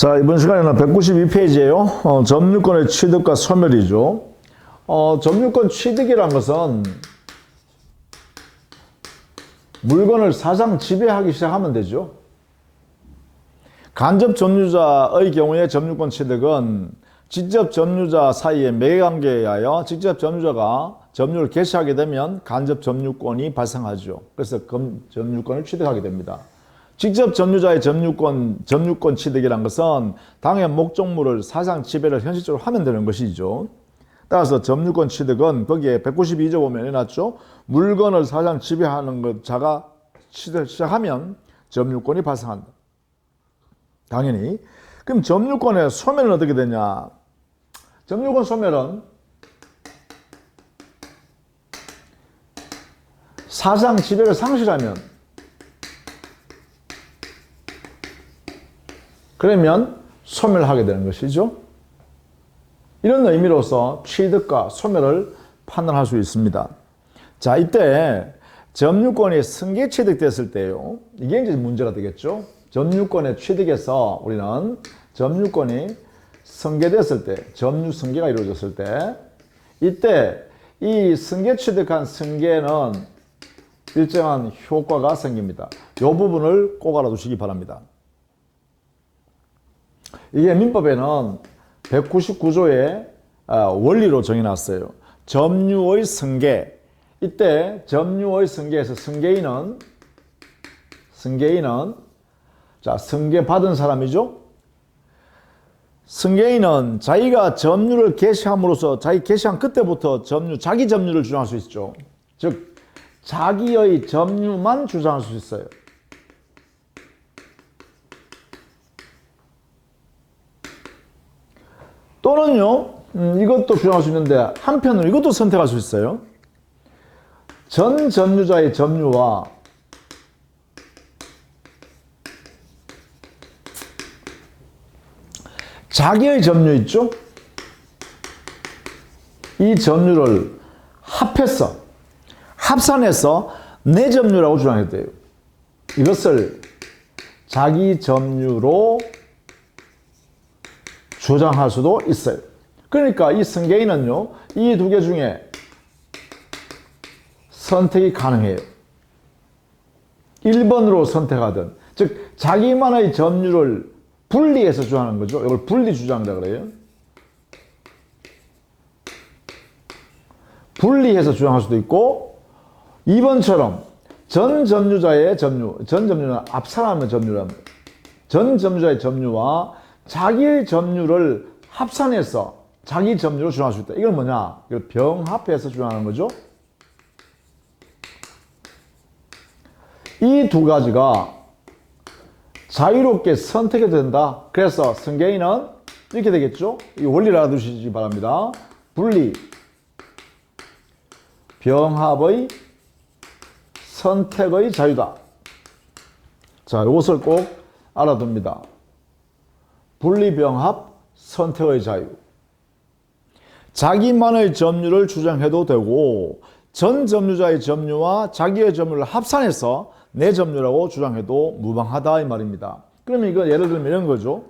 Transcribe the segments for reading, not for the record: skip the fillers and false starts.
자, 이번 시간에는 192페이지예요. 점유권의 취득과 소멸이죠. 점유권 취득이란 것은 물건을 사상 지배하기 시작하면 되죠. 간접 점유자의 경우에 점유권 취득은 직접 점유자 사이의 매개관계에 의하여 직접 점유자가 점유를 개시하게 되면 간접 점유권이 발생하죠. 그래서 점유권을 취득하게 됩니다. 직접 점유자의 점유권 취득이란 것은 당의 목적물을 사상 지배를 현실적으로 하면 되는 것이죠. 따라서 점유권 취득은 거기에 192조 보면 해놨죠. 물건을 사상 지배하는 자가 취득을 시작하면 점유권이 발생한다. 당연히. 그럼 점유권의 소멸은 어떻게 되냐? 점유권 소멸은 사상 지배를 상실하면, 그러면 소멸하게 되는 것이죠. 이런 의미로서 취득과 소멸을 판단할 수 있습니다. 자, 이때 점유권이 승계 취득됐을 때요. 이게 이제 문제가 되겠죠. 점유권의 취득에서 우리는 점유권이 승계됐을 때, 점유 승계가 이루어졌을 때, 이때 이 승계 취득한 승계는 일정한 효과가 생깁니다. 이 부분을 꼭 알아두시기 바랍니다. 이게 민법에는 199조의 원리로 정해놨어요. 점유의 승계. 이때 점유의 승계에서 승계인은 자, 승계받은 사람이죠. 승계인은 자기가 점유를 개시함으로써 자기 개시한 그때부터 자기 점유를 주장할 수 있죠. 즉 자기의 점유만 주장할 수 있어요. 또는요, 이것도 주장할 수 있는데 한편으로 이것도 선택할 수 있어요. 전 점유자의 점유와 자기의 점유 있죠? 이 점유를 합산해서 내 점유라고 주장해도 돼요. 이것을 자기 점유로 주장할 수도 있어요. 그러니까 이 승계인은요, 이 두 개 중에 선택이 가능해요. 1번으로 선택하든, 즉 자기만의 점유를 분리해서 주장하는 거죠. 이걸 분리 주장이라고 그래요. 분리해서 주장할 수도 있고, 2번처럼 전 점유자의 점유, 전 점유는 합산하면 점유랍니다. 전 점유자의 점유와 자기의 점유를 합산해서 자기 점유로 주장할 수 있다. 이건 뭐냐? 이걸 병합해서 주장하는 거죠. 이 두 가지가 자유롭게 선택해도 된다. 그래서 승계인은 이렇게 되겠죠. 이 원리를 알아두시기 바랍니다. 분리, 병합의 선택의 자유다. 자, 이것을 꼭 알아둡니다. 분리병합, 선택의 자유. 자기만의 점유를 주장해도 되고 전 점유자의 점유와 자기의 점유를 합산해서 내 점유라고 주장해도 무방하다 이 말입니다. 그러면 이거 예를 들면 이런 거죠.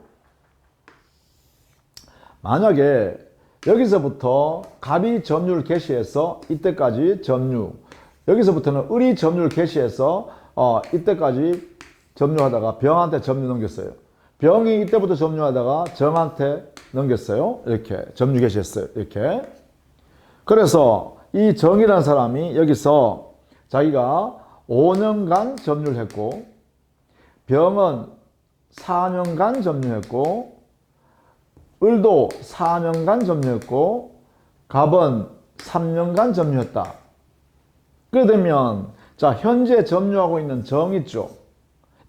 만약에 여기서부터 갑이 점유를 개시해서 이때까지 점유, 여기서부터는 을이 점유를 개시해서 이때까지 점유하다가 병한테 점유 넘겼어요. 병이 이때부터 점유하다가 정한테 넘겼어요. 이렇게 점유 개시했어요. 이렇게. 그래서 이 정이라는 사람이 여기서 자기가 5년간 점유를 했고, 병은 4년간 점유했고, 을도 4년간 점유했고, 갑은 3년간 점유했다. 그렇게 되면 자, 현재 점유하고 있는 정 있죠.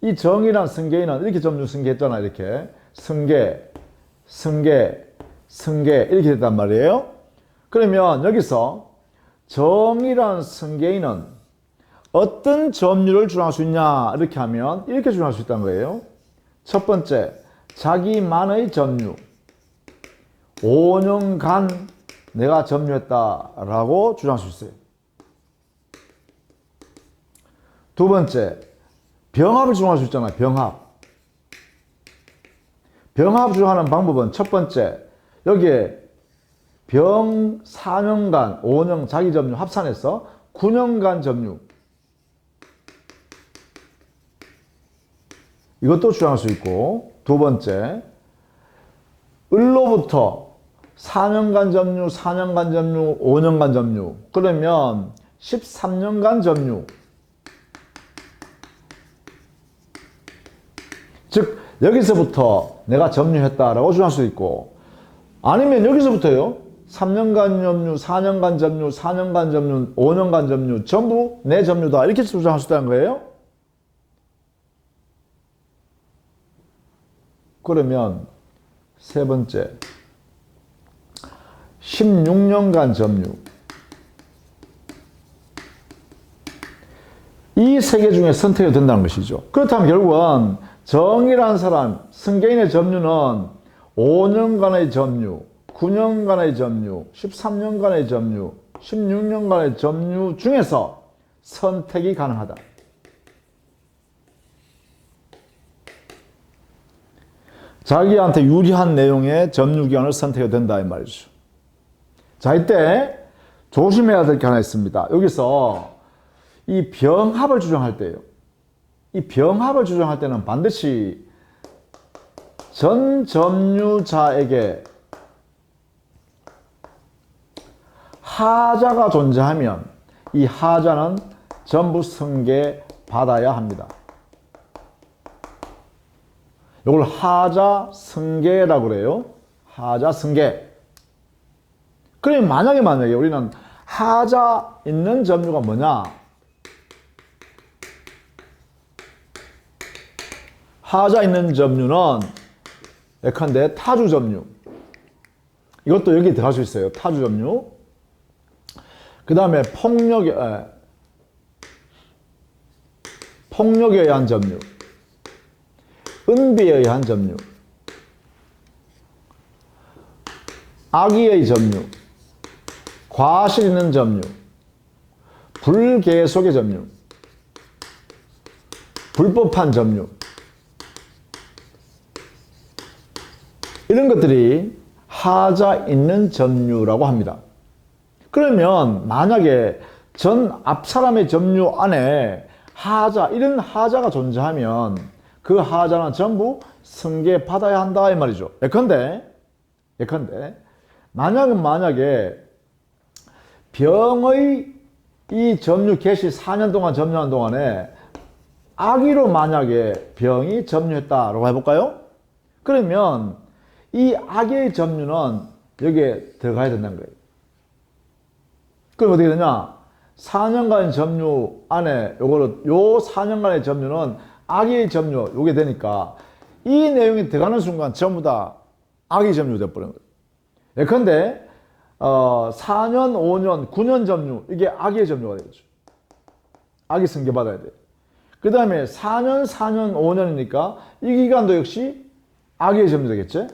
이 정이란 승계인은 이렇게 점유 승계했잖아. 이렇게 승계 이렇게 됐단 말이에요. 그러면 여기서 정이란 승계인은 어떤 점유를 주장할 수 있냐 이렇게 하면 이렇게 주장할 수 있다는 거예요. 첫 번째, 자기만의 점유, 5년간 내가 점유했다라고 주장할 수 있어요. 두 번째, 병합을 주장할 수 있잖아요. 병합. 병합 주장하는 방법은 첫 번째, 여기에 병 4년간, 5년 자기 점유 합산해서 9년간 점유. 이것도 주장할 수 있고, 두 번째, 을로부터 4년간 점유, 4년간 점유, 5년간 점유. 그러면 13년간 점유. 즉, 여기서부터 내가 점유했다라고 주장할 수 있고, 아니면 여기서부터요, 3년간 점유, 4년간 점유, 4년간 점유, 5년간 점유, 전부 내 점유다. 이렇게 주장할 수 있다는 거예요. 그러면 세 번째, 16년간 점유. 이 세 개 중에 선택이 된다는 것이죠. 그렇다면 결국은 정이라는 사람, 승계인의 점유는 5년간의 점유, 9년간의 점유, 13년간의 점유, 16년간의 점유 중에서 선택이 가능하다. 자기한테 유리한 내용의 점유기간을 선택해도 된다 이 말이죠. 자, 이때 조심해야 될 게 하나 있습니다. 여기서 이 병합을 주장할 때요. 이 병합을 주장할 때는 반드시 전 점유자에게 하자가 존재하면 이 하자는 전부 승계받아야 합니다. 이걸 하자 승계라고 그래요. 하자 승계. 그러면 만약에 우리는 하자 있는 점유가 뭐냐? 하자 있는 점유는 예컨대 타주 점유. 이것도 여기에 들어갈 수 있어요. 타주 점유. 그 다음에 폭력에 의한 점유. 은비에 의한 점유. 악의의 점유. 과실 있는 점유. 불계속의 점유. 불법한 점유. 이런 것들이 하자 있는 점유라고 합니다. 그러면 만약에 전 앞 사람의 점유 안에 하자, 이런 하자가 존재하면 그 하자는 전부 승계받아야 한다 이 말이죠. 예컨대 만약에 병의 이 점유 개시 4년 동안 점유한 동안에 악의로 만약에 병이 점유했다라고 해볼까요? 그러면 이 악의 점유는 여기에 들어가야 된다는 거예요. 그럼 어떻게 되냐? 4년간 점유 안에 요 4년간의 점유는 악의 점유 요게 되니까 이 내용이 들어가는 순간 전부 다 악의 점유 되어버린 거예요. 예컨대 4년, 5년, 9년 점유 이게 악의 점유가 되겠죠. 악이 승계받아야 돼요. 그 다음에 4년, 5년이니까 이 기간도 역시 악의 점유 되겠죠.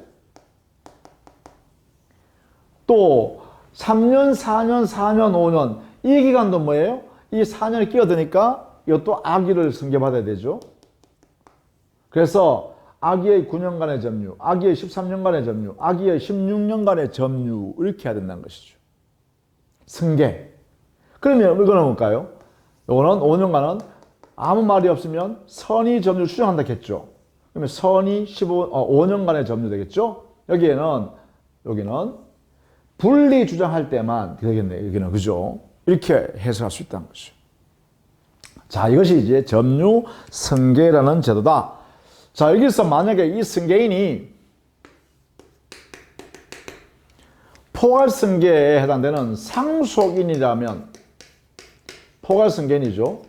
또 3년, 4년, 5년 이 기간도 뭐예요? 이 4년이 끼어드니까 이것도 악의를 승계받아야 되죠. 그래서 악의의 9년간의 점유, 악의의 13년간의 점유, 악의의 16년간의 점유 이렇게 해야 된다는 것이죠. 승계. 그러면 이거는 뭘까요? 이거는 5년간은 아무 말이 없으면 선의 점유를 추정한다 했죠. 그러면 선의 5년간의 점유 되겠죠. 여기는 분리 주장할 때만 되겠네요. 여기는 그죠? 이렇게 해석할 수 있다는 것이죠. 자, 이것이 이제 점유 승계라는 제도다. 자, 여기서 만약에 이 승계인이 포괄 승계에 해당되는 상속인이라면 포괄 승계인이죠.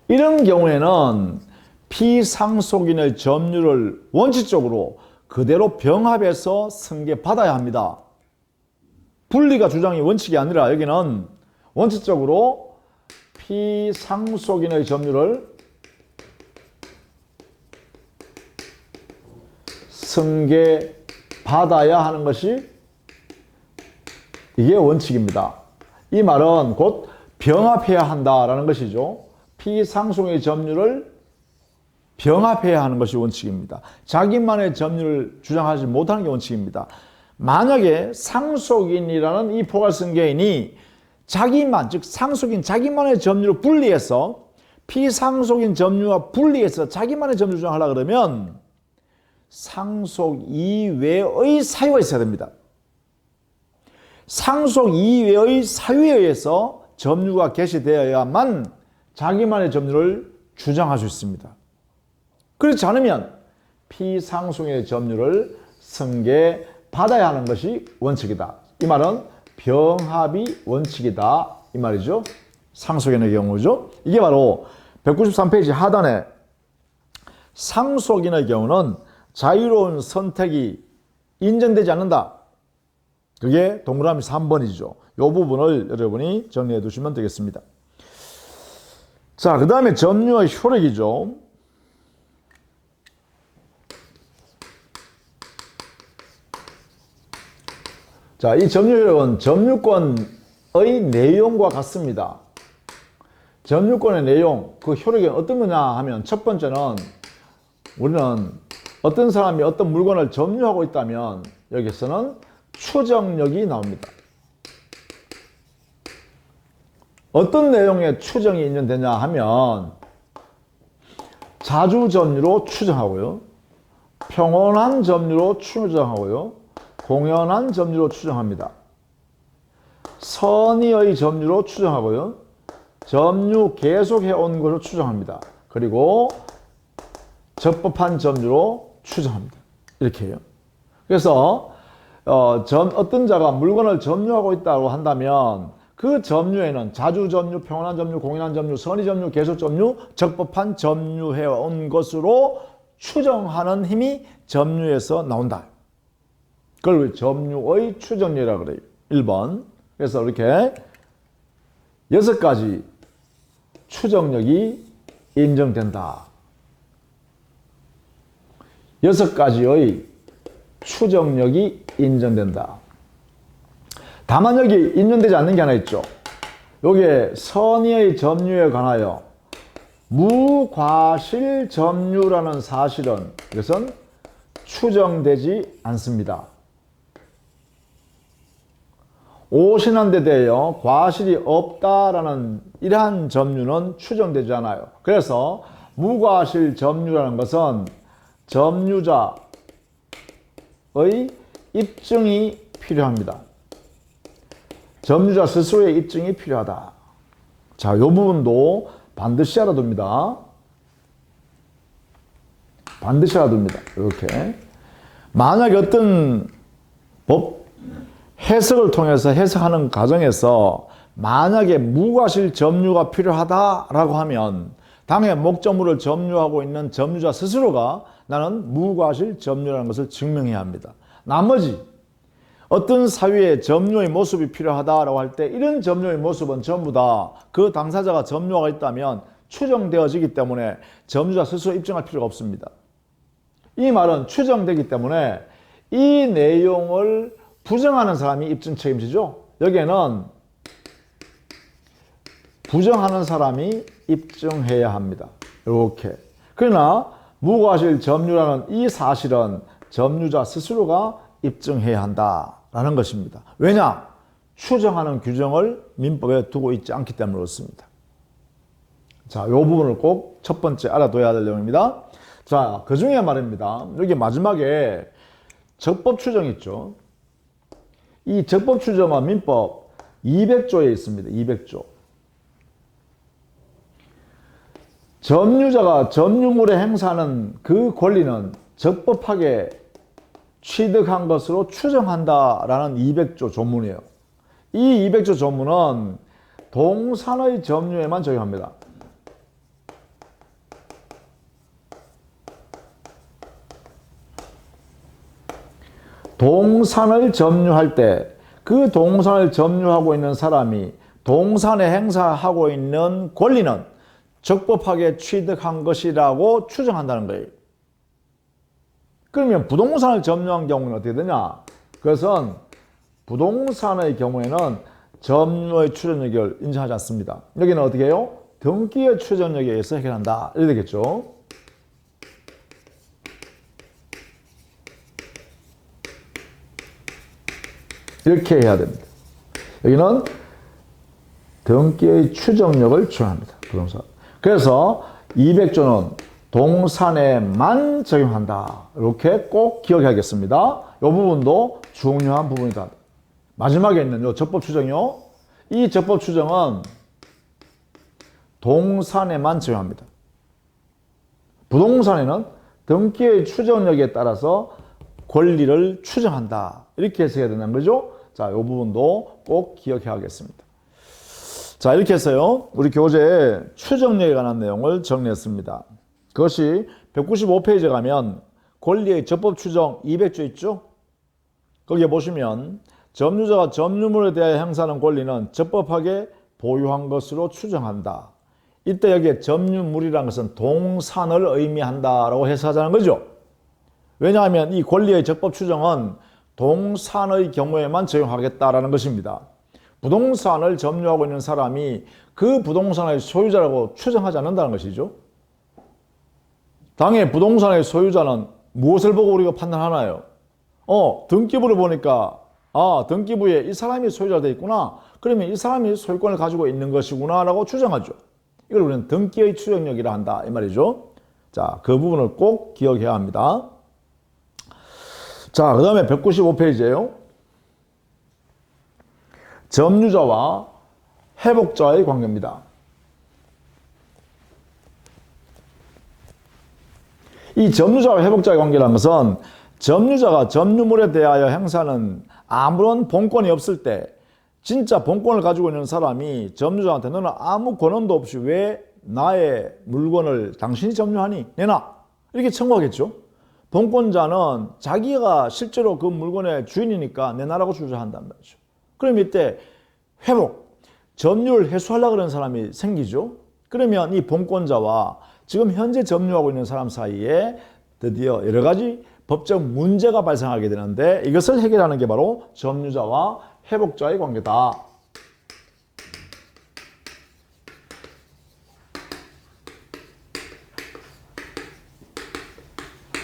이런 경우에는 피상속인의 점유를 원칙적으로 그대로 병합해서 승계받아야 합니다. 분리가 주장이 원칙이 아니라 여기는 원칙적으로 피상속인의 점유를 승계받아야 하는 것이 이게 원칙입니다. 이 말은 곧 병합해야 한다라는 것이죠. 피상속인의 점유를 병합해야 하는 것이 원칙입니다. 자기만의 점유를 주장하지 못하는 게 원칙입니다. 만약에 상속인이라는 이 포괄승계인이 자기만, 즉 상속인 자기만의 점유를 분리해서 피상속인 점유와 분리해서 자기만의 점유를 주장하려고 그러면 상속 이외의 사유가 있어야 됩니다. 상속 이외의 사유에 의해서 점유가 개시되어야만 자기만의 점유를 주장할 수 있습니다. 그렇지 않으면 피상속인의 점유를 승계받아야 하는 것이 원칙이다. 이 말은 병합이 원칙이다. 이 말이죠. 상속인의 경우죠. 이게 바로 193페이지 하단에 상속인의 경우는 자유로운 선택이 인정되지 않는다. 그게 동그라미 3번이죠. 이 부분을 여러분이 정리해 두시면 되겠습니다. 자, 그 다음에 점유의 효력이죠. 자, 이 점유 효력은 점유권의 내용과 같습니다. 점유권의 내용, 그 효력이 어떤 거냐 하면 첫 번째는 우리는 어떤 사람이 어떤 물건을 점유하고 있다면 여기서는 추정력이 나옵니다. 어떤 내용의 추정이 인정되냐 하면 자주 점유로 추정하고요. 평온한 점유로 추정하고요. 공연한 점유로 추정합니다. 선의의 점유로 추정하고요. 점유 계속해온 것으로 추정합니다. 그리고 적법한 점유로 추정합니다. 이렇게 해요. 그래서 어떤 자가 물건을 점유하고 있다고 한다면 그 점유에는 자주 점유, 평온한 점유, 공연한 점유, 선의 점유, 계속 점유, 적법한 점유해온 것으로 추정하는 힘이 점유에서 나온다. 그걸 점유의 추정력이라고 그래요. 1번. 그래서 이렇게 6가지 추정력이 인정된다. 6가지의 추정력이 인정된다. 다만 여기 인정되지 않는 게 하나 있죠. 여기에 선의의 점유에 관하여 무과실 점유라는 사실은 이것은 추정되지 않습니다. 오신한데 대하여 과실이 없다라는 이러한 점유는 추정되지 않아요. 그래서 무과실 점유라는 것은 점유자의 입증이 필요합니다. 점유자 스스로의 입증이 필요하다. 자, 이 부분도 반드시 알아둡니다. 반드시 알아둡니다. 이렇게. 만약에 어떤 법 해석을 통해서 해석하는 과정에서 만약에 무과실 점유가 필요하다라고 하면 당의 목적물을 점유하고 있는 점유자 스스로가 나는 무과실 점유라는 것을 증명해야 합니다. 나머지 어떤 사유에 점유의 모습이 필요하다라고 할 때 이런 점유의 모습은 전부 다 그 당사자가 점유가 있다면 추정되어지기 때문에 점유자 스스로 입증할 필요가 없습니다. 이 말은 추정되기 때문에 이 내용을 부정하는 사람이 입증 책임지죠. 여기에는 부정하는 사람이 입증해야 합니다. 이렇게. 그러나 무과실 점유라는 이 사실은 점유자 스스로가 입증해야 한다라는 것입니다. 왜냐? 추정하는 규정을 민법에 두고 있지 않기 때문에 그렇습니다. 자, 이 부분을 꼭 첫 번째 알아둬야 될 내용입니다. 자, 그 중에 말입니다. 여기 마지막에 적법 추정 있죠. 이 적법 추정은 민법 200조에 있습니다. 200조. 점유자가 점유물에 행사하는 그 권리는 적법하게 취득한 것으로 추정한다라는 200조 조문이에요. 이 200조 조문은 동산의 점유에만 적용합니다. 동산을 점유할 때 그 동산을 점유하고 있는 사람이 동산에 행사하고 있는 권리는 적법하게 취득한 것이라고 추정한다는 거예요. 그러면 부동산을 점유한 경우는 어떻게 되냐? 그것은 부동산의 경우에는 점유의 추정력을 인정하지 않습니다. 여기는 어떻게 해요? 등기의 추정력에 의해서 해결한다. 이렇게 되겠죠. 이렇게 해야 됩니다. 여기는 등기의 추정력을 주장합니다. 부동산. 그래서 200조는 동산에만 적용한다. 이렇게 꼭 기억해야겠습니다. 이 부분도 중요한 부분이다. 마지막에 있는 이 적법 추정이요. 이 적법 추정은 동산에만 적용합니다. 부동산에는 등기의 추정력에 따라서 권리를 추정한다. 이렇게 해석해야 된다는 거죠. 자, 이 부분도 꼭 기억해야겠습니다. 자, 이렇게 해서요, 우리 교재에 추정력에 관한 내용을 정리했습니다. 그것이 195페이지에 가면 권리의 적법 추정 200조 있죠? 거기에 보시면 점유자가 점유물에 대하여 행사하는 권리는 적법하게 보유한 것으로 추정한다. 이때 여기에 점유물이라는 것은 동산을 의미한다라고 해석하자는 거죠. 왜냐하면 이 권리의 적법 추정은 동산의 경우에만 적용하겠다라는 것입니다. 부동산을 점유하고 있는 사람이 그 부동산의 소유자라고 추정하지 않는다는 것이죠. 당연히 부동산의 소유자는 무엇을 보고 우리가 판단하나요? 등기부를 보니까 등기부에 이 사람이 소유자가 되어 있구나. 그러면 이 사람이 소유권을 가지고 있는 것이구나 라고 추정하죠. 이걸 우리는 등기의 추정력이라 한다 이 말이죠. 자, 그 부분을 꼭 기억해야 합니다. 자, 그 다음에 195페이지에요. 점유자와 회복자의 관계입니다. 이 점유자와 회복자의 관계라는 것은 점유자가 점유물에 대하여 행사하는 아무런 본권이 없을 때 진짜 본권을 가지고 있는 사람이 점유자한테 너는 아무 권한도 없이 왜 나의 물건을 당신이 점유하니? 내놔. 이렇게 청구하겠죠. 본권자는 자기가 실제로 그 물건의 주인이니까 내놔라고 주장한단 말이죠. 그럼 이때 회복, 점유를 해소하려고 하는 사람이 생기죠. 그러면 이 본권자와 지금 현재 점유하고 있는 사람 사이에 드디어 여러 가지 법적 문제가 발생하게 되는데 이것을 해결하는 게 바로 점유자와 회복자의 관계다.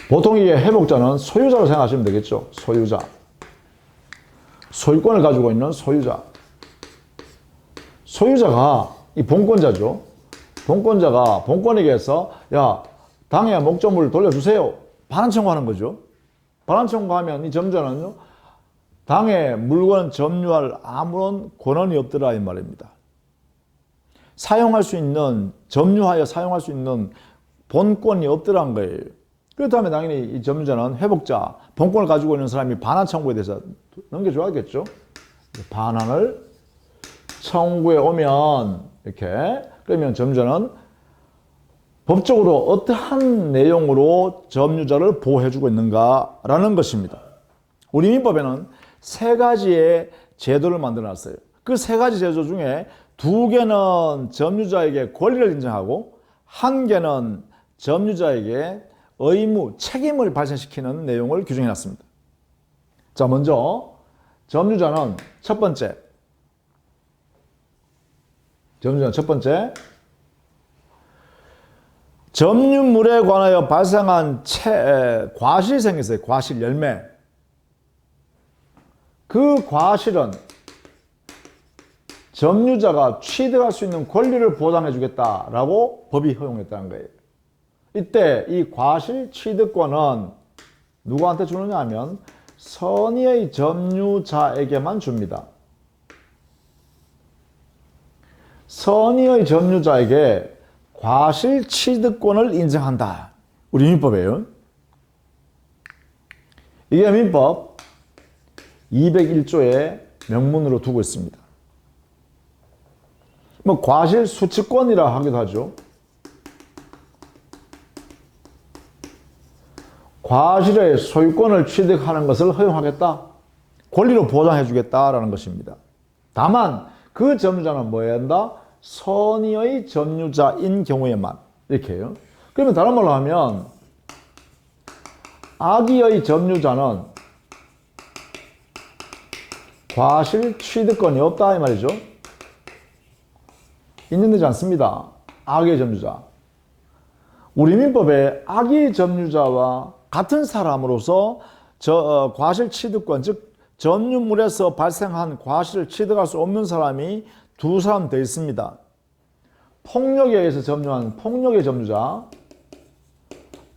보통 이게 회복자는 소유자로 생각하시면 되겠죠. 소유자. 소유권을 가지고 있는 소유자. 소유자가 이 본권자죠. 본권자가 본권에게서 야, 당의 목적물을 돌려주세요. 반환 청구하는 거죠. 반환 청구하면 이 점유자는요, 당의 물건 점유할 아무런 권한이 없더라 이 말입니다. 사용할 수 있는, 점유하여 사용할 수 있는 본권이 없더란 거예요. 그렇다면 당연히 이 점유자는 회복자, 본권을 가지고 있는 사람이 반환 청구에 대해서 넘겨줘야겠죠. 반환을 청구해 오면 이렇게, 그러면 점유자는 법적으로 어떠한 내용으로 점유자를 보호해주고 있는가라는 것입니다. 우리 민법에는 세 가지의 제도를 만들어놨어요. 그 세 가지 제도 중에 두 개는 점유자에게 권리를 인정하고 한 개는 점유자에게 의무, 책임을 발생시키는 내용을 규정해놨습니다. 자, 먼저 점유자는 첫 번째, 점유물에 관하여 발생한 과실이 생겼어요. 과실, 열매. 그 과실은 점유자가 취득할 수 있는 권리를 보장해 주겠다라고 법이 허용했다는 거예요. 이때 이 과실 취득권은 누구한테 주느냐 하면 선의의 점유자에게만 줍니다. 선의의 점유자에게 과실 취득권을 인정한다. 우리 민법이에요. 이게 민법 201조의 명문으로 두고 있습니다. 뭐 과실 수취권이라 하기도 하죠. 과실의 소유권을 취득하는 것을 허용하겠다. 권리로 보장해 주겠다라는 것입니다. 다만 그 점유자는 뭐 해야 한다? 선의의 점유자인 경우에만. 이렇게 해요. 그러면 다른 말로 하면 악의의 점유자는 과실 취득권이 없다 이 말이죠. 인정되지 않습니다. 악의 점유자. 우리 민법에 악의 점유자와 같은 사람으로서 과실 취득권, 즉 점유물에서 발생한 과실을 취득할 수 없는 사람이 두 사람 더 있습니다. 폭력에 의해서 점유한 폭력의 점유자,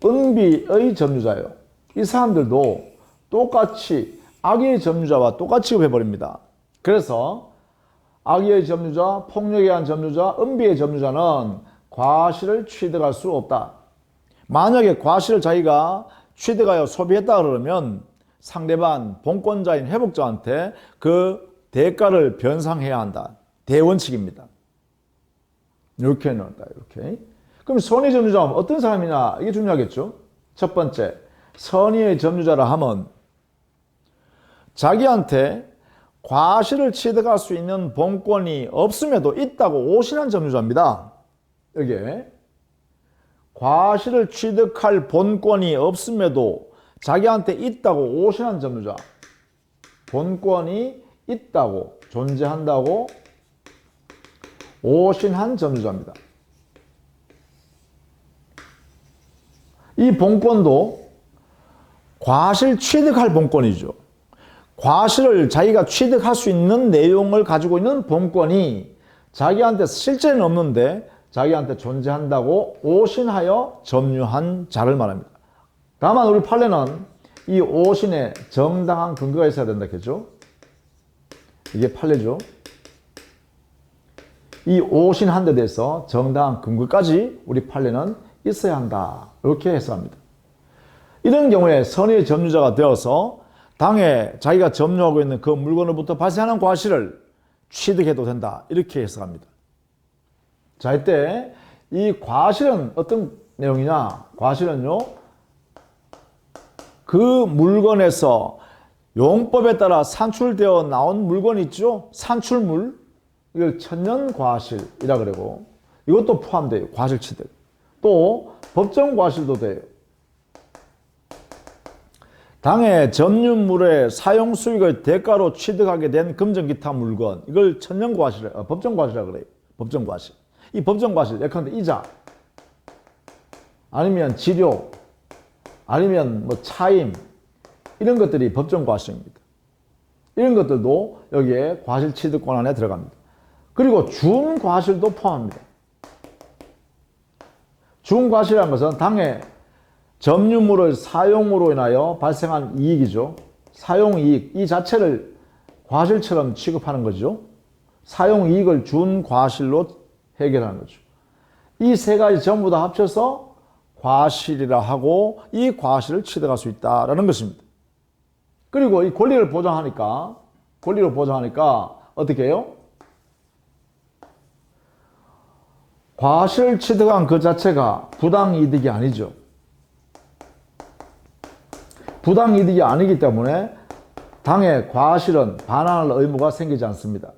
은비의 점유자예요. 이 사람들도 똑같이 악의 점유자와 똑같이 취급해버립니다. 그래서 악의 점유자, 폭력에 의한 점유자, 은비의 점유자는 과실을 취득할 수 없다. 만약에 과실을 자기가 취득하여 소비했다 그러면 상대방 본권자인 회복자한테 그 대가를 변상해야 한다. 대원칙입니다. 이렇게 넣었다. 이렇게. 그럼 선의 점유자는 어떤 사람이냐? 이게 중요하겠죠. 첫 번째, 선의의 점유자라 하면 자기한테 과실을 취득할 수 있는 본권이 없음에도 있다고 오신한 점유자입니다. 여기에 과실을 취득할 본권이 없음에도 자기한테 있다고 오신한 점유자, 본권이 있다고 존재한다고 오신한 점유자입니다. 이 본권도 과실 취득할 본권이죠. 과실을 자기가 취득할 수 있는 내용을 가지고 있는 본권이 자기한테 실제는 없는데 자기한테 존재한다고 오신하여 점유한 자를 말합니다. 다만 우리 판례는 이 오신에 정당한 근거가 있어야 된다 했죠. 이게 판례죠. 이 오신한 데 대해서 정당한 근거까지 우리 판례는 있어야 한다. 이렇게 해석합니다. 이런 경우에 선의의 점유자가 되어서 당에 자기가 점유하고 있는 그 물건으로부터 발생하는 과실을 취득해도 된다. 이렇게 해석합니다. 자, 이때 이 과실은 어떤 내용이냐? 과실은요, 그 물건에서 용법에 따라 산출되어 나온 물건이 있죠? 산출물. 이걸 천연과실이라 그러고, 이것도 포함돼요. 과실 취득. 또 법정과실도 돼요. 당의 점유물의 사용 수익의 대가로 취득하게 된 금전 기타 물건, 이걸 천연과실, 법정과실이라 그래요. 법정과실. 이 법정과실, 예컨대 이자, 아니면 지료, 아니면 뭐 차임, 이런 것들이 법정과실입니다. 이런 것들도 여기에 과실 취득권 안에 들어갑니다. 그리고 준과실도 포함합니다. 준과실이라는 것은 당의 점유물의 사용으로 인하여 발생한 이익이죠. 사용이익, 이 자체를 과실처럼 취급하는 거죠. 사용이익을 준과실로 해결하는 거죠. 이 세 가지 전부 다 합쳐서 과실이라 하고 이 과실을 취득할 수 있다는 것입니다. 그리고 이 권리를 보장하니까 어떻게 해요? 과실을 취득한 그 자체가 부당이득이 아니죠. 부당이득이 아니기 때문에 당의 과실은 반환할 의무가 생기지 않습니다.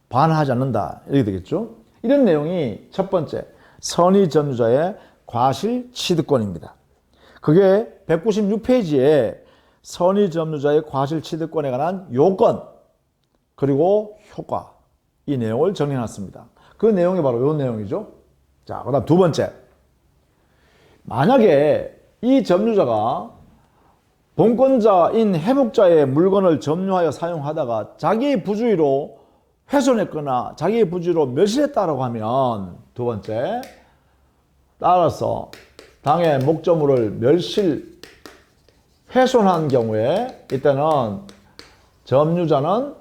반환하지 않는다. 이렇게 되겠죠. 이런 내용이 첫 번째, 선의 점유자의 과실 취득권입니다. 그게 196페이지에 선의 점유자의 과실 취득권에 관한 요건, 그리고 효과, 이 내용을 정리해놨습니다. 그 내용이 바로 이 내용이죠. 자, 그 다음 두 번째. 만약에 이 점유자가 본권자인 회복자의 물건을 점유하여 사용하다가 자기의 부주의로 훼손했거나 자기의 부주의로 멸실했다라고 하면, 두 번째, 따라서 당의 목적물을 멸실, 훼손한 경우에 이때는 점유자는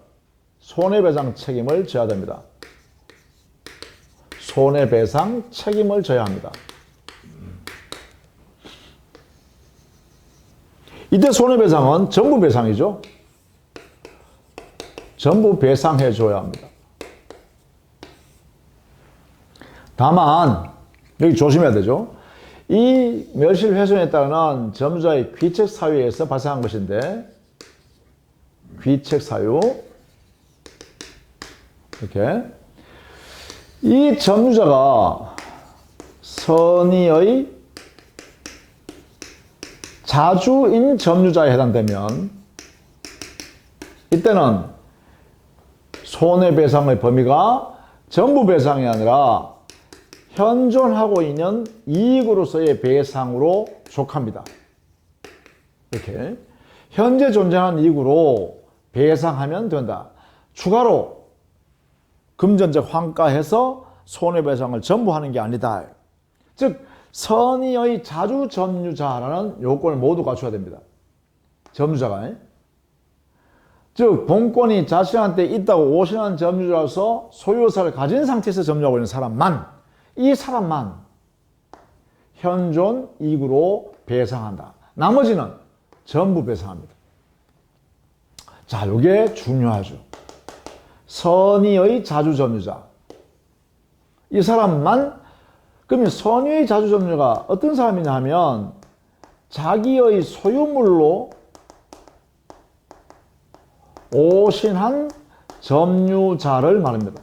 손해배상 책임을 져야 됩니다. 손해배상 책임을 져야 합니다. 이때 손해배상은 전부 배상이죠. 전부 배상해 줘야 합니다. 다만 여기 조심해야 되죠. 이 멸실훼손에 따른 점유자의 귀책사유에서 발생한 것인데, 귀책사유, 이렇게 이 점유자가 선의의 자주인 점유자에 해당되면 이때는 손해배상의 범위가 전부 배상이 아니라 현존하고 있는 이익으로서의 배상으로 족합니다. 이렇게 현재 존재하는 이익으로 배상하면 된다. 추가로 금전적 환가해서 손해배상을 전부 하는 게 아니다. 즉 선의의 자주점유자라는 요건을 모두 갖춰야 됩니다. 점유자가. 즉 본권이 자신한테 있다고 오신한 점유자로서 소유사를 가진 상태에서 점유하고 있는 사람만, 이 사람만 현존 이익으로 배상한다. 나머지는 전부 배상합니다. 자, 이게 중요하죠. 선의의 자주점유자. 이 사람만. 그러면 선의의 자주점유자가 어떤 사람이냐 하면 자기의 소유물로 오신한 점유자를 말합니다.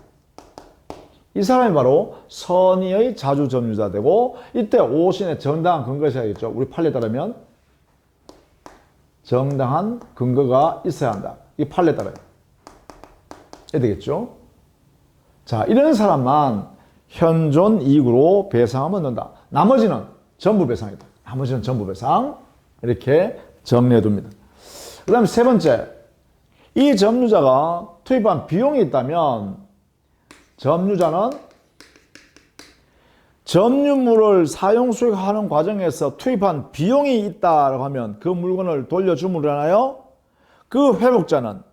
이 사람이 바로 선의의 자주점유자 되고, 이때 오신의 정당한 근거가 있어야겠죠. 우리 판례에 따르면 정당한 근거가 있어야 한다. 이 판례에 따라요. 해야 되겠죠. 자, 이런 사람만 현존 이익으로 배상하면 된다. 나머지는 전부 배상이다. 나머지는 전부 배상. 이렇게 정리해 둡니다. 그 다음에 세 번째, 이 점유자가 투입한 비용이 있다면 점유자는 점유물을 사용 수익하는 과정에서 투입한 비용이 있다고 하면 그 물건을 돌려주므라나요? 그 회복자는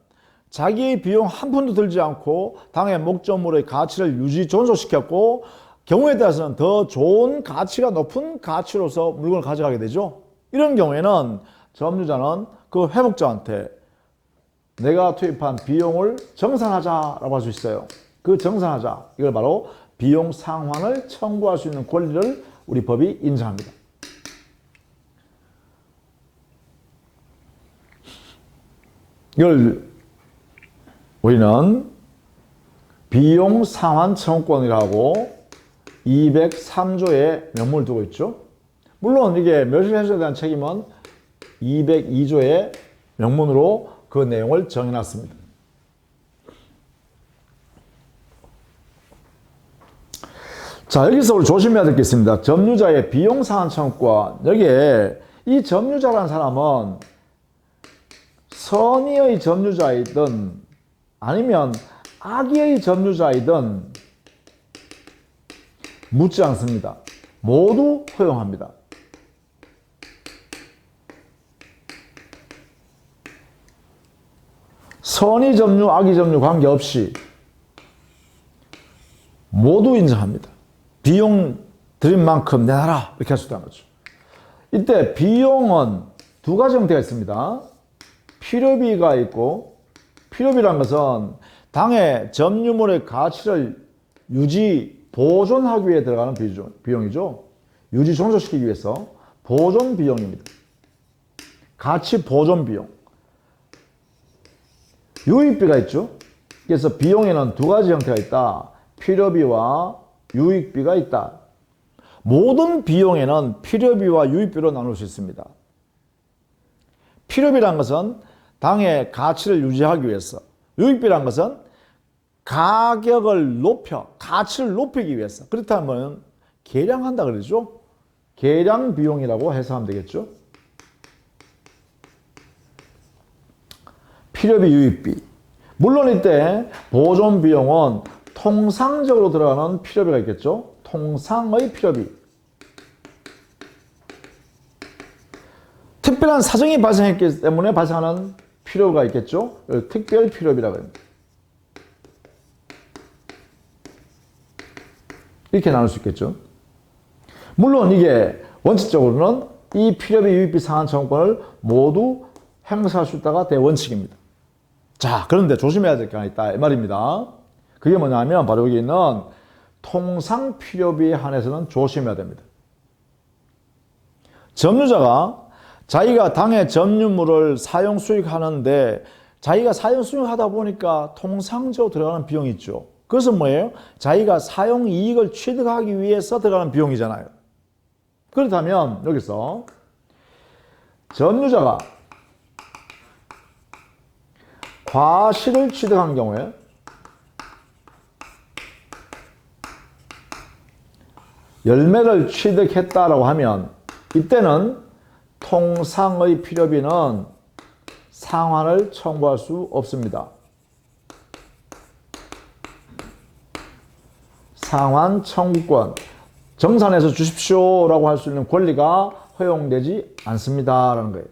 자기의 비용 한 푼도 들지 않고 당의 목적물의 가치를 유지 존속시켰고, 경우에 따라서는 더 좋은 가치가 높은 가치로서 물건을 가져가게 되죠. 이런 경우에는 점유자는 그 회복자한테 내가 투입한 비용을 정산하자라고 할 수 있어요. 그 정산하자, 이걸 바로 비용 상환을 청구할 수 있는 권리를 우리 법이 인정합니다. 이걸 우리는 비용 상환 청구권이라고 203조에 명목을 두고 있죠. 물론 이게 멸실해소에 대한 책임은 202조의 명문으로 그 내용을 정해놨습니다. 자, 여기서 우리 조심해야 될 게 있습니다. 점유자의 비용 상환 청구권. 여기에 이 점유자라는 사람은 선의의 점유자이든 아니면 악의의 점유자이든 묻지 않습니다. 모두 허용합니다. 선의 점유, 악의 점유 관계없이 모두 인정합니다. 비용 들인 만큼 내놔라, 이렇게 할 수 있다는 거죠. 이때 비용은 두 가지 형태가 있습니다. 필요비가 있고, 필요비라는 것은 당의 점유물의 가치를 유지, 보존하기 위해 들어가는 비용이죠. 유지 존속시키기 위해서 보존 비용입니다. 가치 보존 비용. 유익비가 있죠. 그래서 비용에는 두 가지 형태가 있다. 필요비와 유익비가 있다. 모든 비용에는 필요비와 유익비로 나눌 수 있습니다. 필요비란 것은 당의 가치를 유지하기 위해서, 유익비란 것은 가격을 높여, 가치를 높이기 위해서. 그렇다면 계량한다 그러죠. 계량 비용이라고 해석하면 되겠죠. 필요비, 유익비. 물론 이때 보존 비용은 통상적으로 들어가는 필요비가 있겠죠. 통상의 필요비. 특별한 사정이 발생했기 때문에 발생하는 필요가 있겠죠. 특별 필요비라고 합니다. 이렇게 나눌 수 있겠죠. 물론 이게 원칙적으로는 이 필요비, 유익비 상환 청구권을 모두 행사할 수 있다가 대원칙입니다. 자, 그런데 조심해야 될 게 하나 있다, 이 말입니다. 그게 뭐냐면 바로 여기 있는 통상 필요비에 한해서는 조심해야 됩니다. 점유자가 자기가 당의 점유물을 사용 수익하는데 자기가 사용 수익하다 보니까 통상적으로 들어가는 비용이 있죠. 그것은 뭐예요? 자기가 사용 이익을 취득하기 위해서 들어가는 비용이잖아요. 그렇다면 여기서 점유자가 과실을 취득한 경우에 열매를 취득했다라고 하면 이때는 통상의 필요비는 상환을 청구할 수 없습니다. 상환 청구권, 정산해서 주십시오라고 할 수 있는 권리가 허용되지 않습니다라는 거예요.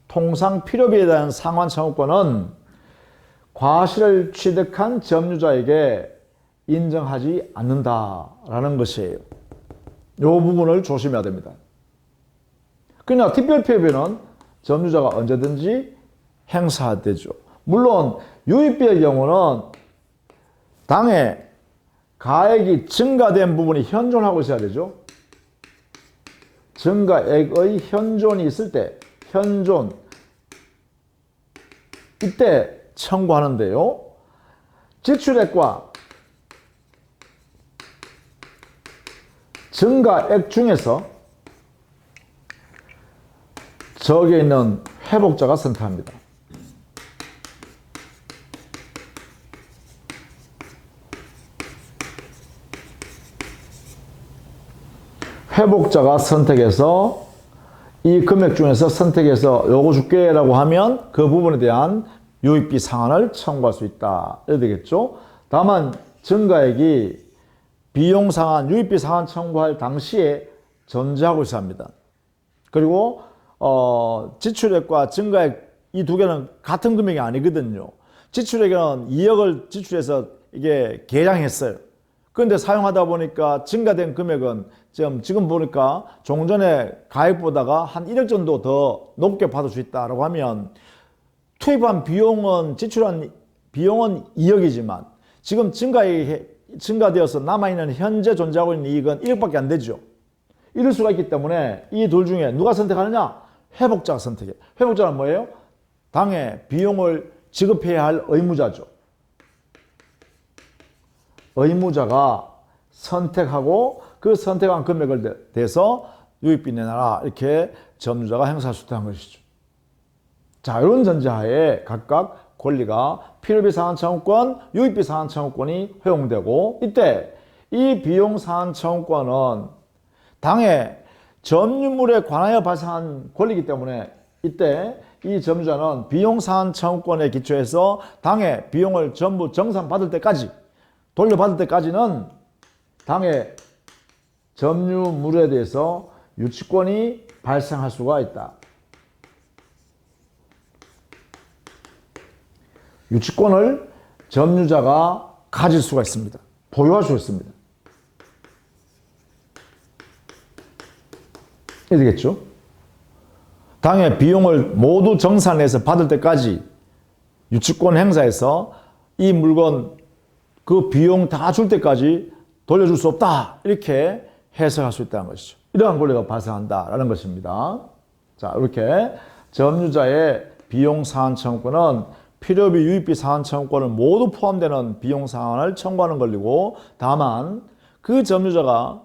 통상 필요비에 대한 상환 청구권은 과실을 취득한 점유자에게 인정하지 않는다라는 것이에요. 이 부분을 조심해야 됩니다. 그러나 특별 필요비는 점유자가 언제든지 행사되죠. 물론 유입비의 경우는 당해 가액이 증가된 부분이 현존하고 있어야 되죠. 증가액의 현존이 있을 때 현존 이때 청구하는데요. 지출액과 증가액 중에서 저기에 있는 회복자가 선택합니다. 회복자가 선택해서 이 금액 중에서 선택해서 요거 줄게 라고 하면 그 부분에 대한 유입비 상환을 청구할 수 있다. 이래 되겠죠. 다만 증가액이 비용 상환, 유입비 상환 청구할 당시에 존재하고 있어야 합니다. 그리고 지출액과 증가액 이 두 개는 같은 금액이 아니거든요. 지출액은 2억을 지출해서 이게 계량했어요. 그런데 사용하다 보니까 증가된 금액은 지금 보니까 종전에 가액보다가 한 1억 정도 더 높게 받을 수 있다라고 하면 투입한 비용은 지출한 비용은 2억이지만 지금 증가되어서 남아있는 현재 존재하고 있는 이익은 1억밖에 안 되죠. 이럴 수가 있기 때문에 이 둘 중에 누가 선택하느냐? 회복자가 선택해. 회복자는 뭐예요? 당해 비용을 지급해야 할 의무자죠. 의무자가 선택하고 그 선택한 금액을 대해서 유입비 내놔라 이렇게 점유자가 행사할 수 있다는 것이죠. 자, 이런 전제하에 각각 권리가 필요비 상환 청구권, 유입비 상환 청구권이 허용되고 이때 이 비용 상환 청구권은 당해 점유물에 관하여 발생한 권리이기 때문에 이때 이 점유자는 비용 상환 청구권에 기초해서 당해 비용을 전부 정산받을 때까지 돌려받을 때까지는 당해 점유물에 대해서 유치권이 발생할 수가 있다. 유치권을 점유자가 가질 수가 있습니다. 보유할 수 있습니다. 이해 되겠죠? 당해 비용을 모두 정산해서 받을 때까지 유치권 행사해서 이 물건 그 비용 다 줄 때까지 돌려줄 수 없다. 이렇게 해석할 수 있다는 것이죠. 이러한 권리가 발생한다라는 것입니다. 자, 이렇게 점유자의 비용 상환 청구권은 필요비, 유입비 상환 청구권을 모두 포함되는 비용 상환을 청구하는 권리고 다만 그 점유자가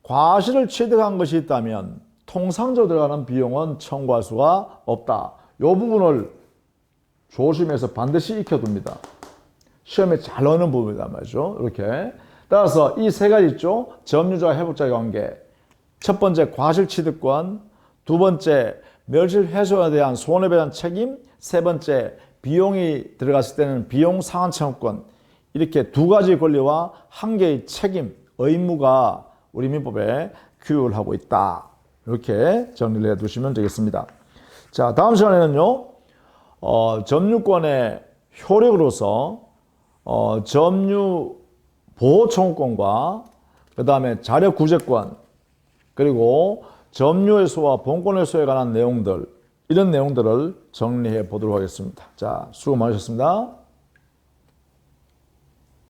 과실을 취득한 것이 있다면 통상적으로 들어가는 비용은 청구할 수가 없다. 이 부분을 조심해서 반드시 익혀둡니다. 시험에 잘 나오는 부분이다 말이죠. 이렇게. 따라서 이 세 가지 있죠. 점유자와 회복자의 관계. 첫 번째 과실 취득권, 두 번째 멸실 훼손에 대한 손해에 대한 책임, 세 번째 비용이 들어갔을 때는 비용 상환 청구권. 이렇게 두 가지 권리와 한 개의 책임, 의무가 우리 민법에 규율을 하고 있다. 이렇게 정리를 해 두시면 되겠습니다. 자, 다음 시간에는요, 점유권의 효력으로서 점유 보호 청구권과 그 다음에 자력 구제권 그리고 점유회수와 본권회수에 관한 내용들 이런 내용들을 정리해 보도록 하겠습니다. 자, 수고 많으셨습니다.